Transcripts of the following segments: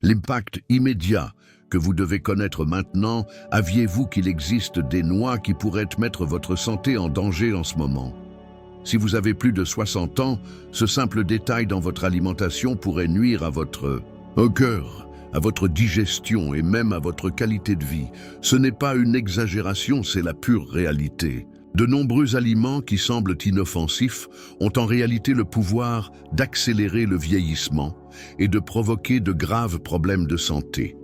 L'impact immédiat que vous devez connaître maintenant, aviez-vous qu'il existe des noix qui pourraient mettre votre santé en danger en ce moment? Si vous avez plus de 60 ans, ce simple détail dans votre alimentation pourrait nuire à votre cœur, à votre digestion et même à votre qualité de vie. Ce n'est pas une exagération, c'est la pure réalité. De nombreux aliments qui semblent inoffensifs ont en réalité le pouvoir d'accélérer le vieillissement et de provoquer de graves problèmes de santé.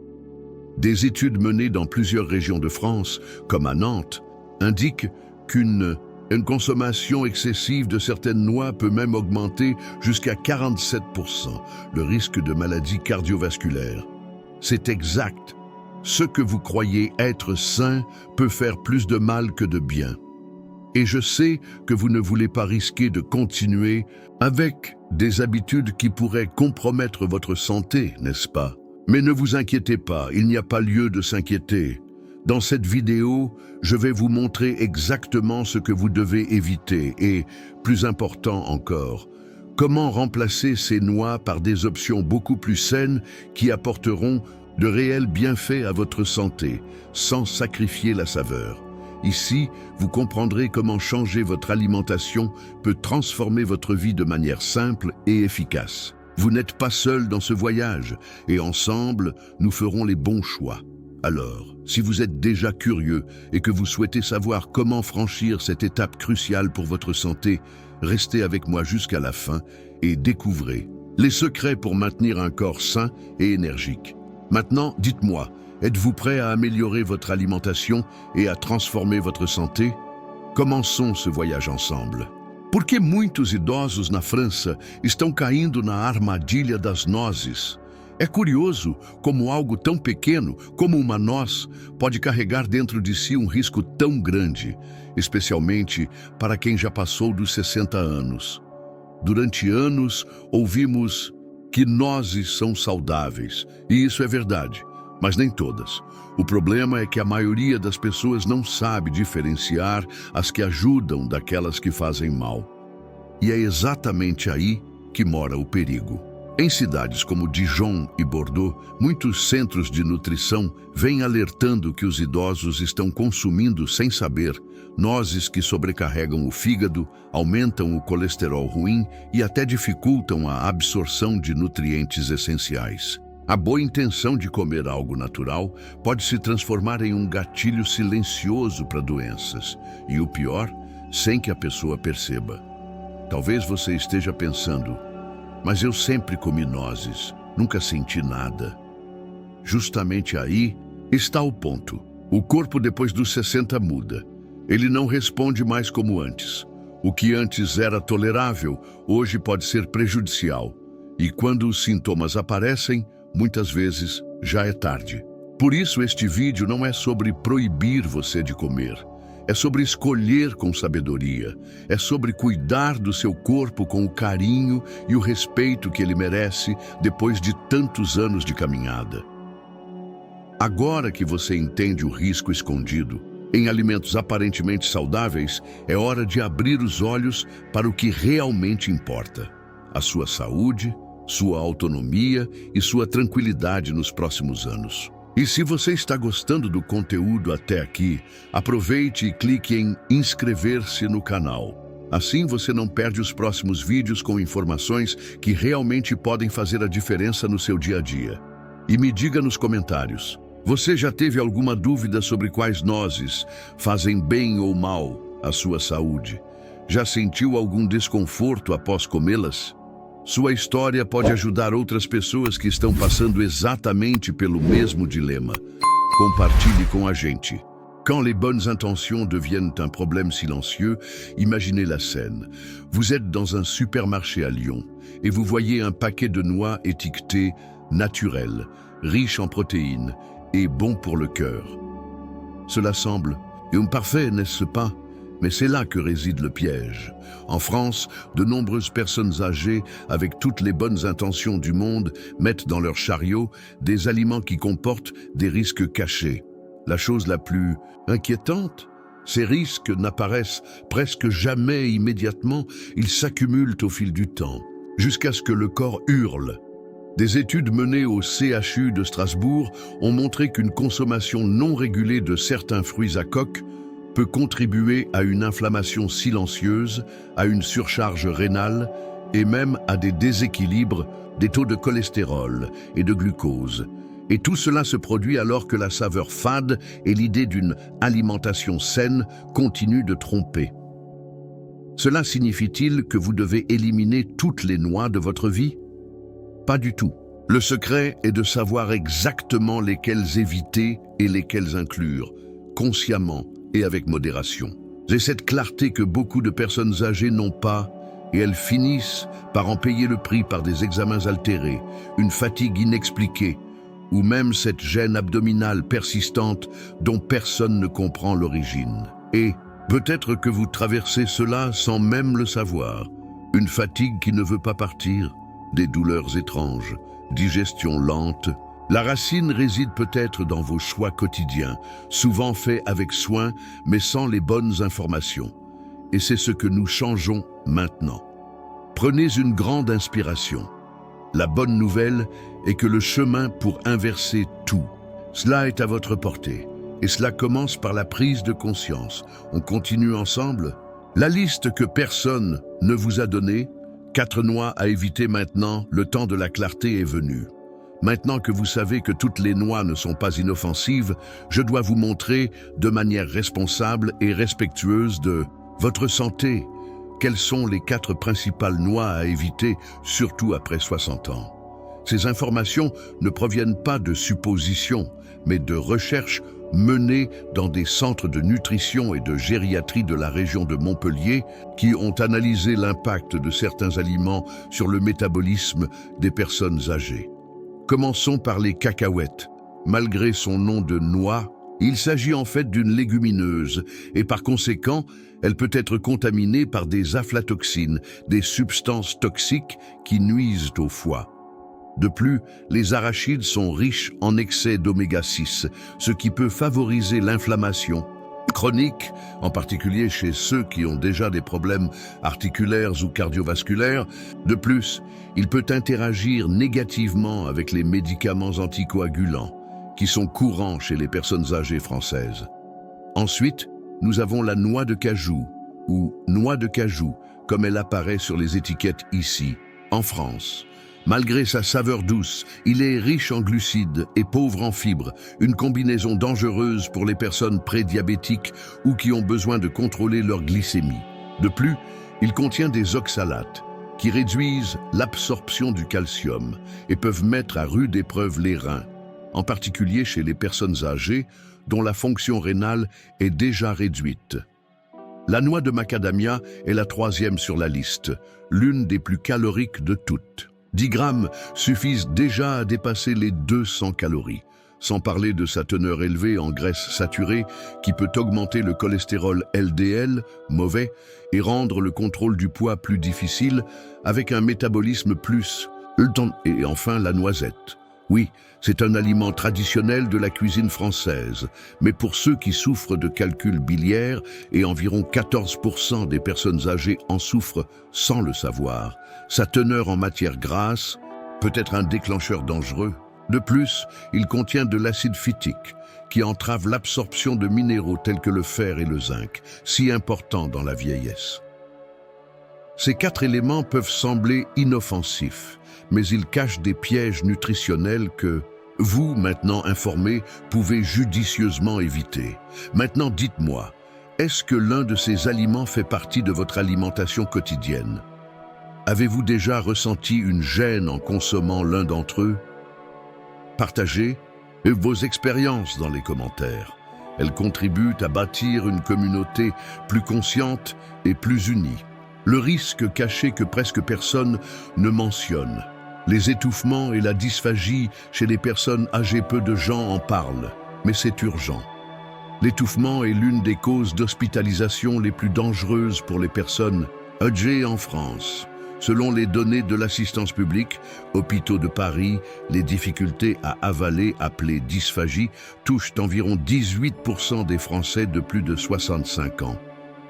Des études menées dans plusieurs régions de France, comme à Nantes, indiquent qu'une consommation excessive de certaines noix peut même augmenter jusqu'à 47% le risque de maladies cardiovasculaires. C'est exact. Ce que vous croyez être sain peut faire plus de mal que de bien. Et je sais que vous ne voulez pas risquer de continuer avec des habitudes qui pourraient compromettre votre santé, n'est-ce pas? Mais ne vous inquiétez pas, il n'y a pas lieu de s'inquiéter. Dans cette vidéo, je vais vous montrer exactement ce que vous devez éviter et, plus important encore, comment remplacer ces noix par des options beaucoup plus saines qui apporteront de réels bienfaits à votre santé, sans sacrifier la saveur. Ici, vous comprendrez comment changer votre alimentation peut transformer votre vie de manière simple et efficace. Vous n'êtes pas seul dans ce voyage, et ensemble, nous ferons les bons choix. Alors, si vous êtes déjà curieux et que vous souhaitez savoir comment franchir cette étape cruciale pour votre santé, restez avec moi jusqu'à la fin et découvrez les secrets pour maintenir un corps sain et énergique. Maintenant, dites-moi, êtes-vous prêt à améliorer votre alimentation et à transformer votre santé? Commençons ce voyage ensemble. Por que muitos idosos na França estão caindo na armadilha das nozes? É curioso como algo tão pequeno como uma noz pode carregar dentro de si um risco tão grande, especialmente para quem já passou dos 60 anos. Durante anos, ouvimos que nozes são saudáveis, e isso é verdade, mas nem todas. O problema é que a maioria das pessoas não sabe diferenciar as que ajudam daquelas que fazem mal. E é exatamente aí que mora o perigo. Em cidades como Dijon e Bordeaux, muitos centros de nutrição vêm alertando que os idosos estão consumindo sem saber nozes que sobrecarregam o fígado, aumentam o colesterol ruim e até dificultam a absorção de nutrientes essenciais. A boa intenção de comer algo natural pode se transformar em um gatilho silencioso para doenças, e o pior, sem que a pessoa perceba. Talvez você esteja pensando, mas eu sempre comi nozes, nunca senti nada. Justamente aí está o ponto. O corpo depois dos 60 muda. Ele não responde mais como antes. O que antes era tolerável, hoje pode ser prejudicial. E quando os sintomas aparecem, muitas vezes já é tarde. Por isso este vídeo não é sobre proibir você de comer. É sobre escolher com sabedoria. É sobre cuidar do seu corpo com o carinho e o respeito que ele merece depois de tantos anos de caminhada. Agora que você entende o risco escondido em alimentos aparentemente saudáveis, é hora de abrir os olhos para o que realmente importa: a sua saúde, sua autonomia e sua tranquilidade nos próximos anos. E se você está gostando do conteúdo até aqui, aproveite e clique em inscrever-se no canal. Assim você não perde os próximos vídeos com informações que realmente podem fazer a diferença no seu dia a dia. E me diga nos comentários, você já teve alguma dúvida sobre quais nozes fazem bem ou mal à sua saúde? Já sentiu algum desconforto após comê-las? Sua história pode ajudar outras pessoas que estão passando exatamente pelo mesmo dilema. Compartilhe com a gente. Quand les bonnes intentions deviennent un problème silencieux, imaginez la scène. Vous êtes dans un supermarché à Lyon et vous voyez un paquet de noix étiqueté « naturel », riche en protéines et bon pour le cœur. Cela semble parfait, n'est-ce pas? Mais c'est là que réside le piège. En France, de nombreuses personnes âgées, avec toutes les bonnes intentions du monde, mettent dans leur chariot des aliments qui comportent des risques cachés. La chose la plus inquiétante, ces risques n'apparaissent presque jamais immédiatement, ils s'accumulent au fil du temps, jusqu'à ce que le corps hurle. Des études menées au CHU de Strasbourg ont montré qu'une consommation non régulée de certains fruits à coque peut contribuer à une inflammation silencieuse, à une surcharge rénale et même à des déséquilibres des taux de cholestérol et de glucose. Et tout cela se produit alors que la saveur fade et l'idée d'une alimentation saine continuent de tromper. Cela signifie-t-il que vous devez éliminer toutes les noix de votre vie? Pas du tout. Le secret est de savoir exactement lesquelles éviter et lesquelles inclure, consciemment et avec modération. C'est cette clarté que beaucoup de personnes âgées n'ont pas, et elles finissent par en payer le prix par des examens altérés, une fatigue inexpliquée, ou même cette gêne abdominale persistante dont personne ne comprend l'origine. Et peut-être que vous traversez cela sans même le savoir. Une fatigue qui ne veut pas partir, des douleurs étranges, digestion lente. La racine réside peut-être dans vos choix quotidiens, souvent faits avec soin, mais sans les bonnes informations. Et c'est ce que nous changeons maintenant. Prenez une grande inspiration. La bonne nouvelle est que le chemin pour inverser tout, cela est à votre portée. Et cela commence par la prise de conscience. On continue ensemble? La liste que personne ne vous a donnée, 4 noix à éviter maintenant, le temps de la clarté est venu. Maintenant que vous savez que toutes les noix ne sont pas inoffensives, je dois vous montrer, de manière responsable et respectueuse de votre santé, quelles sont les 4 principales noix à éviter, surtout après 60 ans. Ces informations ne proviennent pas de suppositions, mais de recherches menées dans des centres de nutrition et de gériatrie de la région de Montpellier qui ont analysé l'impact de certains aliments sur le métabolisme des personnes âgées. Commençons par les cacahuètes. Malgré son nom de noix, il s'agit en fait d'une légumineuse et par conséquent, elle peut être contaminée par des aflatoxines, des substances toxiques qui nuisent au foie. De plus, les arachides sont riches en excès d'oméga 6, ce qui peut favoriser l'inflammation chronique, en particulier chez ceux qui ont déjà des problèmes articulaires ou cardiovasculaires. De plus, il peut interagir négativement avec les médicaments anticoagulants, qui sont courants chez les personnes âgées françaises. Ensuite, nous avons la noix de cajou, ou noix de cajou, comme elle apparaît sur les étiquettes ici, en France. Malgré sa saveur douce, il est riche en glucides et pauvre en fibres, une combinaison dangereuse pour les personnes prédiabétiques ou qui ont besoin de contrôler leur glycémie. De plus, il contient des oxalates, qui réduisent l'absorption du calcium et peuvent mettre à rude épreuve les reins, en particulier chez les personnes âgées dont la fonction rénale est déjà réduite. La noix de macadamia est la 3e sur la liste, l'une des plus caloriques de toutes. 10 grammes suffisent déjà à dépasser les 200 calories, sans parler de sa teneur élevée en graisse saturée qui peut augmenter le cholestérol LDL, mauvais, et rendre le contrôle du poids plus difficile avec un métabolisme plus lent. Et enfin, la noisette. Oui, c'est un aliment traditionnel de la cuisine française, mais pour ceux qui souffrent de calcul biliaire, et environ 14% des personnes âgées en souffrent sans le savoir, sa teneur en matière grasse peut être un déclencheur dangereux. De plus, il contient de l'acide phytique, qui entrave l'absorption de minéraux tels que le fer et le zinc, si importants dans la vieillesse. Ces 4 éléments peuvent sembler inoffensifs, mais ils cachent des pièges nutritionnels que vous, maintenant informés, pouvez judicieusement éviter. Maintenant, dites-moi, est-ce que l'un de ces aliments fait partie de votre alimentation quotidienne? Avez-vous déjà ressenti une gêne en consommant l'un d'entre eux? Partagez vos expériences dans les commentaires. Elles contribuent à bâtir une communauté plus consciente et plus unie. Le risque caché que presque personne ne mentionne. Les étouffements et la dysphagie chez les personnes âgées, peu de gens en parlent, mais c'est urgent. L'étouffement est l'une des causes d'hospitalisation les plus dangereuses pour les personnes âgées en France. Selon les données de l'assistance publique, Hôpitaux de Paris, les difficultés à avaler, appelées dysphagie, touchent environ 18% des Français de plus de 65 ans.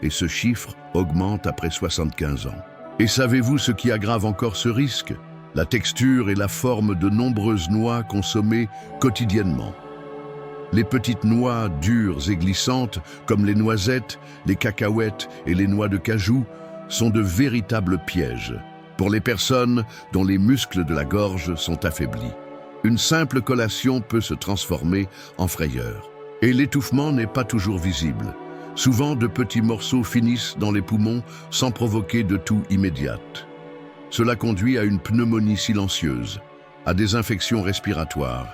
Et ce chiffre augmente après 75 ans. Et savez-vous ce qui aggrave encore ce risque? la texture et la forme de nombreuses noix consommées quotidiennement. Les petites noix dures et glissantes, comme les noisettes, les cacahuètes et les noix de cajou, sont de véritables pièges pour les personnes dont les muscles de la gorge sont affaiblis. Une simple collation peut se transformer en frayeur. Et l'étouffement n'est pas toujours visible. Souvent, de petits morceaux finissent dans les poumons sans provoquer de toux immédiate. Cela conduit à une pneumonie silencieuse, à des infections respiratoires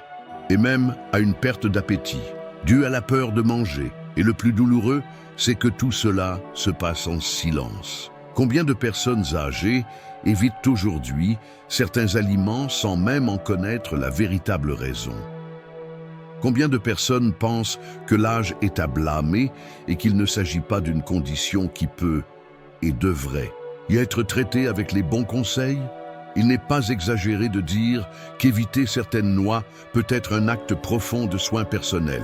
et même à une perte d'appétit, due à la peur de manger. Et le plus douloureux, c'est que tout cela se passe en silence. Combien de personnes âgées évitent aujourd'hui certains aliments sans même en connaître la véritable raison? Combien de personnes pensent que l'âge est à blâmer et qu'il ne s'agit pas d'une condition qui peut et devrait y être traitée avec les bons conseils? Il n'est pas exagéré de dire qu'éviter certaines noix peut être un acte profond de soin personnel.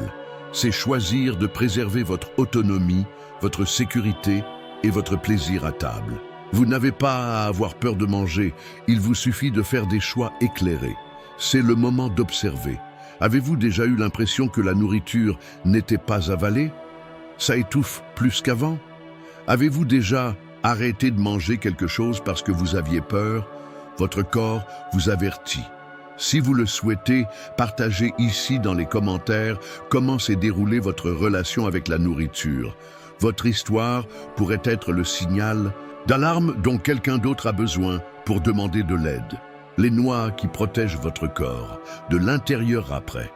C'est choisir de préserver votre autonomie, votre sécurité et votre plaisir à table. Vous n'avez pas à avoir peur de manger, il vous suffit de faire des choix éclairés. C'est le moment d'observer. Avez-vous déjà eu l'impression que la nourriture n'était pas avalée? Ça étouffe plus qu'avant? Avez-vous déjà arrêté de manger quelque chose parce que vous aviez peur? Votre corps vous avertit. Si vous le souhaitez, partagez ici dans les commentaires comment s'est déroulée votre relation avec la nourriture. Votre histoire pourrait être le signal d'alarme dont quelqu'un d'autre a besoin pour demander de l'aide. Les noix qui protègent votre corps, de l'intérieur après.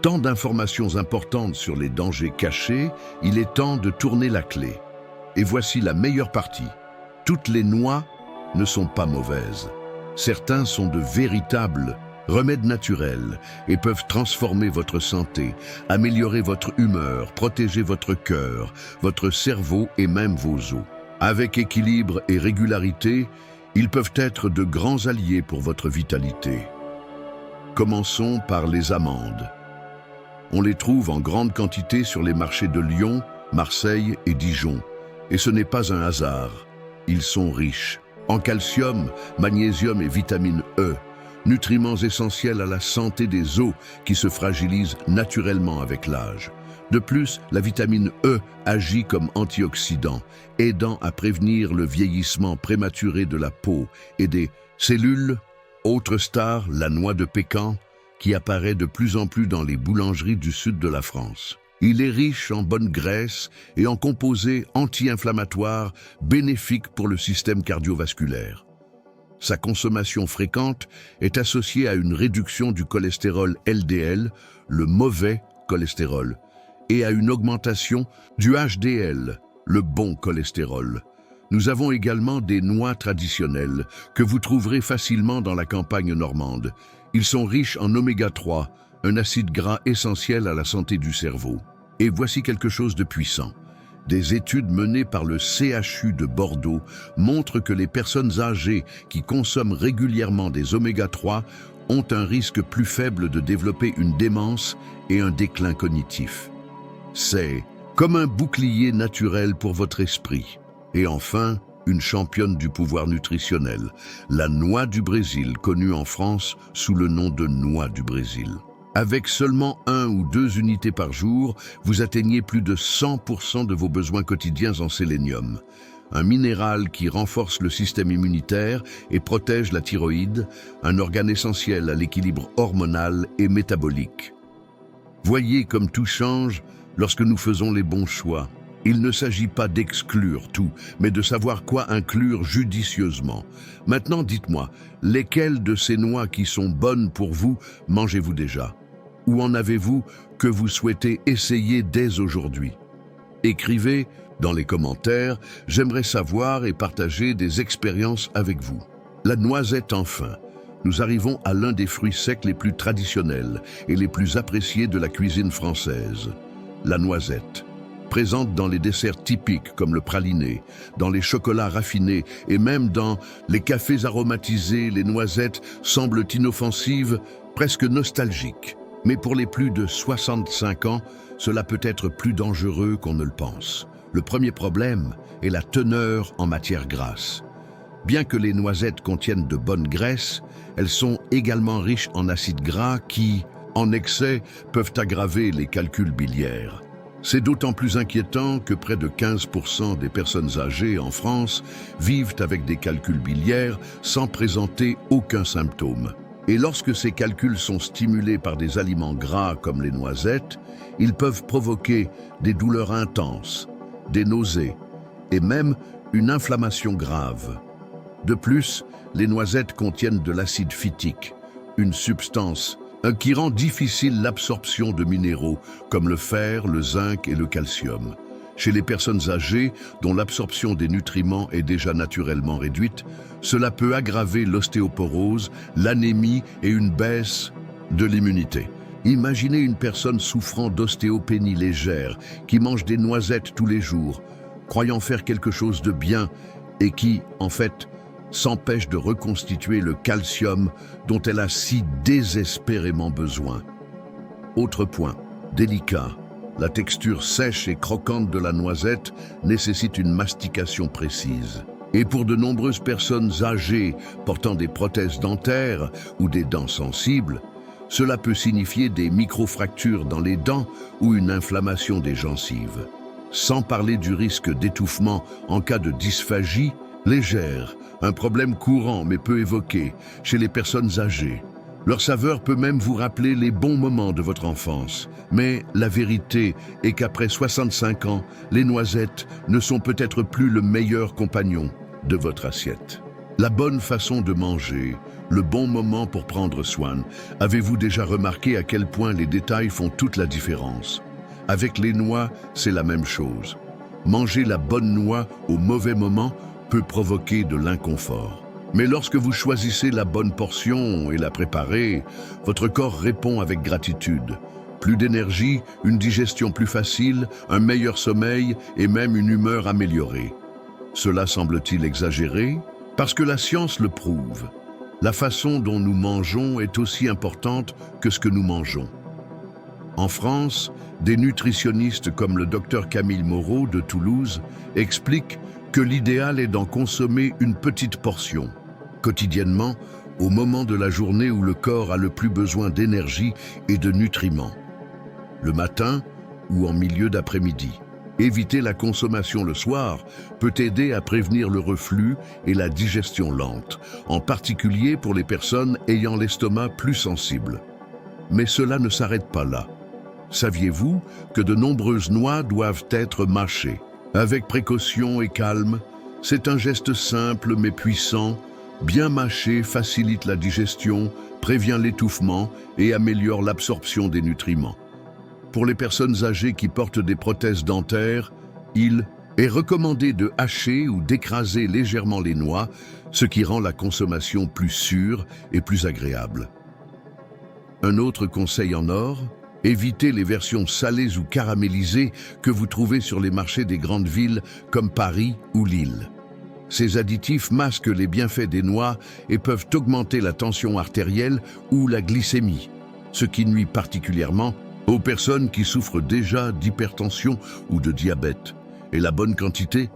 Tant d'informations importantes sur les dangers cachés, il est temps de tourner la clé. Et voici la meilleure partie. Toutes les noix ne sont pas mauvaises. Certains sont de véritables remèdes naturels et peuvent transformer votre santé, améliorer votre humeur, protéger votre cœur, votre cerveau et même vos os. Avec équilibre et régularité, ils peuvent être de grands alliés pour votre vitalité. Commençons par les amandes. On les trouve en grande quantité sur les marchés de Lyon, Marseille et Dijon. Et ce n'est pas un hasard. Ils sont riches en calcium, magnésium et vitamine E, nutriments essentiels à la santé des os qui se fragilisent naturellement avec l'âge. De plus, la vitamine E agit comme antioxydant, aidant à prévenir le vieillissement prématuré de la peau et des cellules. Autre star, la noix de pécan, qui apparaît de plus en plus dans les boulangeries du sud de la France. Il est riche en bonne graisse et en composés anti-inflammatoires bénéfiques pour le système cardiovasculaire. Sa consommation fréquente est associée à une réduction du cholestérol LDL, le mauvais cholestérol, et à une augmentation du HDL, le bon cholestérol. Nous avons également des noix traditionnelles que vous trouverez facilement dans la campagne normande. Ils sont riches en oméga 3, un acide gras essentiel à la santé du cerveau. Et voici quelque chose de puissant. Des études menées par le CHU de Bordeaux montrent que les personnes âgées qui consomment régulièrement des oméga 3 ont un risque plus faible de développer une démence et un déclin cognitif. C'est comme un bouclier naturel pour votre esprit. Et enfin, une championne du pouvoir nutritionnel, la noix du Brésil, connue en France sous le nom de noix du Brésil. Avec seulement 1 ou 2 unités par jour, vous atteignez plus de 100% de vos besoins quotidiens en sélénium, un minéral qui renforce le système immunitaire et protège la thyroïde, un organe essentiel à l'équilibre hormonal et métabolique. Voyez comme tout change lorsque nous faisons les bons choix. Il ne s'agit pas d'exclure tout, mais de savoir quoi inclure judicieusement. Maintenant, dites-moi, lesquelles de ces noix qui sont bonnes pour vous mangez-vous déjà? Ou en avez-vous que vous souhaitez essayer dès aujourd'hui? Écrivez dans les commentaires, j'aimerais savoir et partager des expériences avec vous. La noisette enfin. Nous arrivons à l'un des fruits secs les plus traditionnels et les plus appréciés de la cuisine française. La noisette. Présente dans les desserts typiques comme le praliné, dans les chocolats raffinés et même dans les cafés aromatisés, les noisettes semblent inoffensives, presque nostalgiques. Mais pour les plus de 65 ans, cela peut être plus dangereux qu'on ne le pense. Le premier problème est la teneur en matière grasse. Bien que les noisettes contiennent de bonnes graisses, elles sont également riches en acides gras qui, en excès, peuvent aggraver les calculs biliaires. C'est d'autant plus inquiétant que près de 15% des personnes âgées en France vivent avec des calculs biliaires sans présenter aucun symptôme. Et lorsque ces calculs sont stimulés par des aliments gras comme les noisettes, ils peuvent provoquer des douleurs intenses, des nausées et même une inflammation grave. De plus, les noisettes contiennent de l'acide phytique, une substance qui rend difficile l'absorption de minéraux comme le fer, le zinc et le calcium. Chez les personnes âgées, dont l'absorption des nutriments est déjà naturellement réduite, cela peut aggraver l'ostéoporose, l'anémie et une baisse de l'immunité. Imaginez une personne souffrant d'ostéopénie légère, qui mange des noisettes tous les jours, croyant faire quelque chose de bien et qui, en fait, s'empêche de reconstituer le calcium dont elle a si désespérément besoin. Autre point, délicat, la texture sèche et croquante de la noisette nécessite une mastication précise. Et pour de nombreuses personnes âgées portant des prothèses dentaires ou des dents sensibles, cela peut signifier des microfractures dans les dents ou une inflammation des gencives. Sans parler du risque d'étouffement en cas de dysphagie légère, un problème courant mais peu évoqué chez les personnes âgées. Leur saveur peut même vous rappeler les bons moments de votre enfance. Mais la vérité est qu'après 65 ans, les noisettes ne sont peut-être plus le meilleur compagnon de votre assiette. La bonne façon de manger, le bon moment pour prendre soin. Avez-vous déjà remarqué à quel point les détails font toute la différence? Avec les noix, c'est la même chose. Manger la bonne noix au mauvais moment peut provoquer de l'inconfort. Mais lorsque vous choisissez la bonne portion et la préparez, votre corps répond avec gratitude. Plus d'énergie, une digestion plus facile, un meilleur sommeil et même une humeur améliorée. Cela semble-t-il exagéré? Parce que la science le prouve. La façon dont nous mangeons est aussi importante que ce que nous mangeons. En France, des nutritionnistes comme le docteur Camille Moreau de Toulouse expliquent que l'idéal est d'en consommer une petite portion, quotidiennement, au moment de la journée où le corps a le plus besoin d'énergie et de nutriments. Le matin ou en milieu d'après-midi. Éviter la consommation le soir peut aider à prévenir le reflux et la digestion lente, en particulier pour les personnes ayant l'estomac plus sensible. Mais cela ne s'arrête pas là. Saviez-vous que de nombreuses noix doivent être mâchées? Avec précaution et calme, c'est un geste simple mais puissant. Bien mâché facilite la digestion, prévient l'étouffement et améliore l'absorption des nutriments. Pour les personnes âgées qui portent des prothèses dentaires, il est recommandé de hacher ou d'écraser légèrement les noix, ce qui rend la consommation plus sûre et plus agréable. Un autre conseil en or, évitez les versions salées ou caramélisées que vous trouvez sur les marchés des grandes villes comme Paris ou Lille. Ces additifs masquent les bienfaits des noix et peuvent augmenter la tension artérielle ou la glycémie, ce qui nuit particulièrement aux personnes qui souffrent déjà d'hypertension ou de diabète. Et la bonne quantité?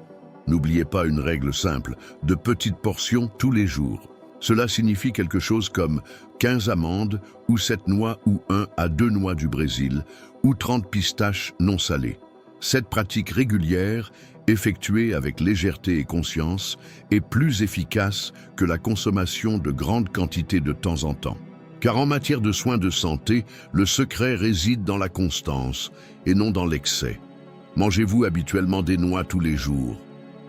N'oubliez pas une règle simple, de petites portions tous les jours. Cela signifie quelque chose comme 15 amandes ou 7 noix ou 1 à 2 noix du Brésil ou 30 pistaches non salées. Cette pratique régulière, effectuée avec légèreté et conscience, est plus efficace que la consommation de grandes quantités de temps en temps. Car en matière de soins de santé, le secret réside dans la constance et non dans l'excès. Mangez-vous habituellement des noix tous les jours?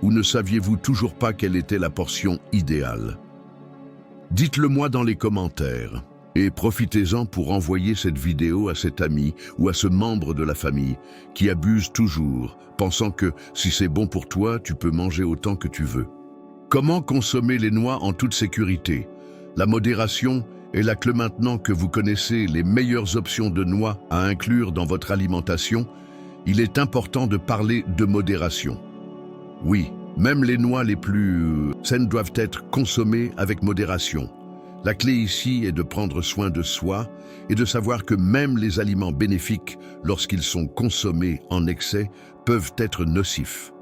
Ou ne saviez-vous toujours pas quelle était la portion idéale? Dites-le moi dans les commentaires et profitez-en pour envoyer cette vidéo à cet ami ou à ce membre de la famille qui abuse toujours, pensant que si c'est bon pour toi, tu peux manger autant que tu veux. Comment consommer les noix en toute sécurité? La modération est la clé. Maintenant que vous connaissez les meilleures options de noix à inclure dans votre alimentation, il est important de parler de modération. Oui, même les noix les plus saines doivent être consommées avec modération. La clé ici est de prendre soin de soi et de savoir que même les aliments bénéfiques, lorsqu'ils sont consommés en excès, peuvent être nocifs.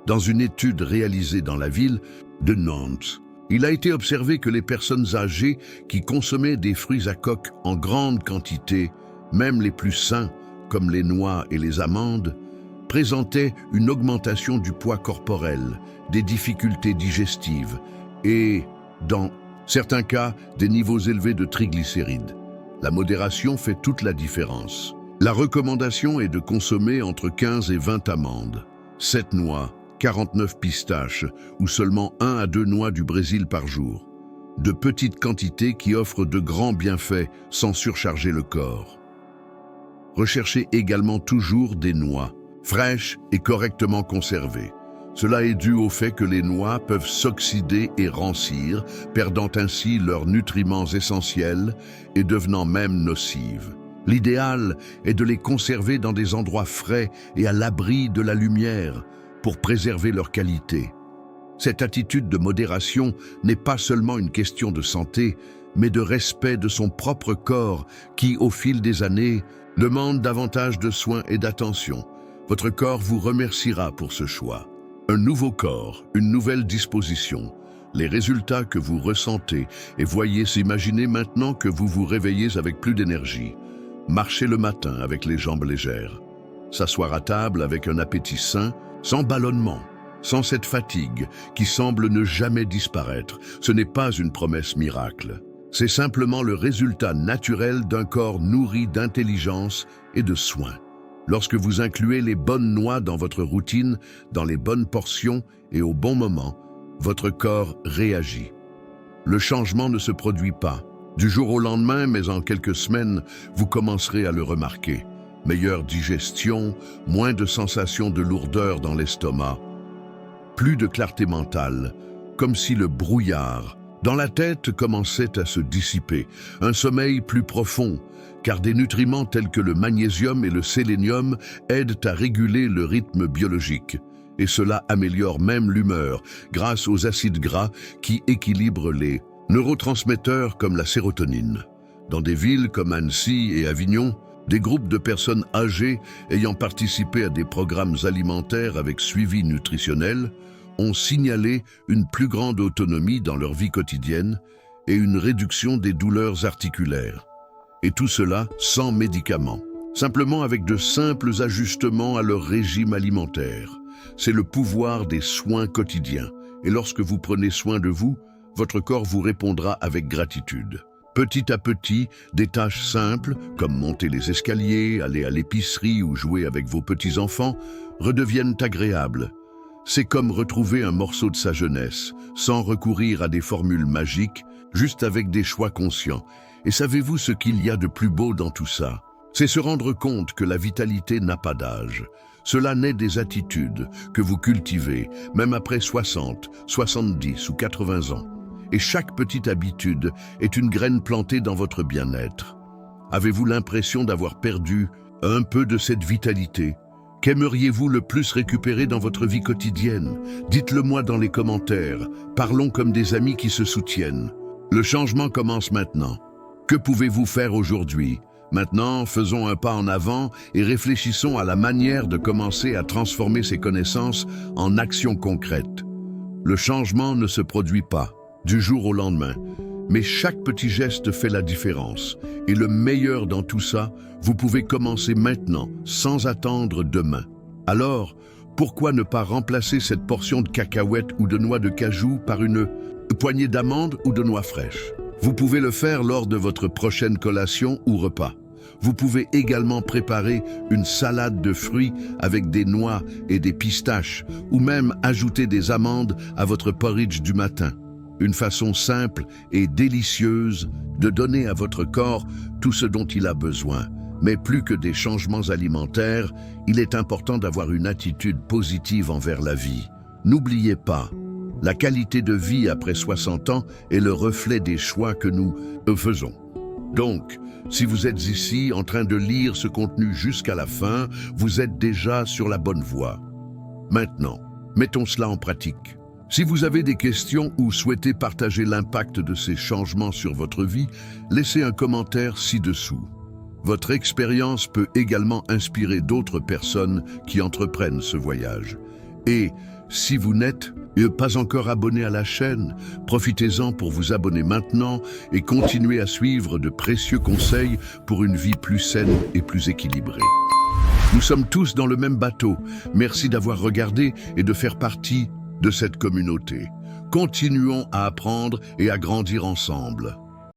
Dans une étude réalisée dans la ville de Nantes, Il a été observé que les personnes âgées qui consommaient des fruits à coque en grande quantité, même les plus sains, comme les noix et les amandes, présentaient une augmentation du poids corporel, des difficultés digestives et, dans certains cas, des niveaux élevés de triglycérides. La modération fait toute la différence. La recommandation est de consommer entre 15 et 20 amandes, 7 noix, 49 pistaches ou seulement 1 à 2 noix du Brésil par jour. De petites quantités qui offrent de grands bienfaits sans surcharger le corps. Recherchez également toujours des noix, fraîches et correctement conservées. Cela est dû au fait que les noix peuvent s'oxyder et rancir, perdant ainsi leurs nutriments essentiels et devenant même nocives. L'idéal est de les conserver dans des endroits frais et à l'abri de la lumière pour préserver leur qualité. Cette attitude de modération n'est pas seulement une question de santé, mais de respect de son propre corps qui, au fil des années, demande davantage de soins et d'attention. Votre corps vous remerciera pour ce choix. Un nouveau corps, une nouvelle disposition. Les résultats que vous ressentez et voyez s'imaginer maintenant que vous vous réveillez avec plus d'énergie. Marcher le matin avec les jambes légères. S'asseoir à table avec un appétit sain, sans ballonnement, sans cette fatigue qui semble ne jamais disparaître. Ce n'est pas une promesse miracle. C'est simplement le résultat naturel d'un corps nourri d'intelligence et de soins. Lorsque vous incluez les bonnes noix dans votre routine, dans les bonnes portions et au bon moment, votre corps réagit. Le changement ne se produit pas du jour au lendemain, mais en quelques semaines, vous commencerez à le remarquer. Meilleure digestion, moins de sensations de lourdeur dans l'estomac, plus de clarté mentale, comme si le brouillard dans la tête commençait à se dissiper, un sommeil plus profond, car des nutriments tels que le magnésium et le sélénium aident à réguler le rythme biologique. Et cela améliore même l'humeur grâce aux acides gras qui équilibrent les neurotransmetteurs comme la sérotonine. Dans des villes comme Annecy et Avignon, des groupes de personnes âgées ayant participé à des programmes alimentaires avec suivi nutritionnel ont signalé une plus grande autonomie dans leur vie quotidienne et une réduction des douleurs articulaires. Et tout cela sans médicaments, simplement avec de simples ajustements à leur régime alimentaire. C'est le pouvoir des soins quotidiens. Et lorsque vous prenez soin de vous, votre corps vous répondra avec gratitude. Petit à petit, des tâches simples, comme monter les escaliers, aller à l'épicerie ou jouer avec vos petits-enfants, redeviennent agréables. C'est comme retrouver un morceau de sa jeunesse, sans recourir à des formules magiques, juste avec des choix conscients. Et savez-vous ce qu'il y a de plus beau dans tout ça? C'est se rendre compte que la vitalité n'a pas d'âge. Cela naît des attitudes que vous cultivez, même après 60, 70 ou 80 ans. Et chaque petite habitude est une graine plantée dans votre bien-être. Avez-vous l'impression d'avoir perdu un peu de cette vitalité? Qu'aimeriez-vous le plus récupérer dans votre vie quotidienne? Dites-le moi dans les commentaires. Parlons comme des amis qui se soutiennent. Le changement commence maintenant. Que pouvez-vous faire aujourd'hui? Maintenant, faisons un pas en avant et réfléchissons à la manière de commencer à transformer ces connaissances en actions concrètes. Le changement ne se produit pas du jour au lendemain, mais chaque petit geste fait la différence. Et le meilleur dans tout ça, vous pouvez commencer maintenant, sans attendre demain. Alors, pourquoi ne pas remplacer cette portion de cacahuètes ou de noix de cajou par une poignée d'amandes ou de noix fraîches? Vous pouvez le faire lors de votre prochaine collation ou repas. Vous pouvez également préparer une salade de fruits avec des noix et des pistaches, ou même ajouter des amandes à votre porridge du matin. Une façon simple et délicieuse de donner à votre corps tout ce dont il a besoin. Mais plus que des changements alimentaires, il est important d'avoir une attitude positive envers la vie. N'oubliez pas, la qualité de vie après 60 ans est le reflet des choix que nous faisons. Donc, si vous êtes ici en train de lire ce contenu jusqu'à la fin, vous êtes déjà sur la bonne voie. Maintenant, mettons cela en pratique. Si vous avez des questions ou souhaitez partager l'impact de ces changements sur votre vie, laissez un commentaire ci-dessous. Votre expérience peut également inspirer d'autres personnes qui entreprennent ce voyage. Et Si vous n'êtes pas encore abonné à la chaîne, profitez-en pour vous abonner maintenant et continuer à suivre de précieux conseils pour une vie plus saine et plus équilibrée. Nous sommes tous dans le même bateau. Merci d'avoir regardé et de faire partie de cette communauté. Continuons à apprendre et à grandir ensemble.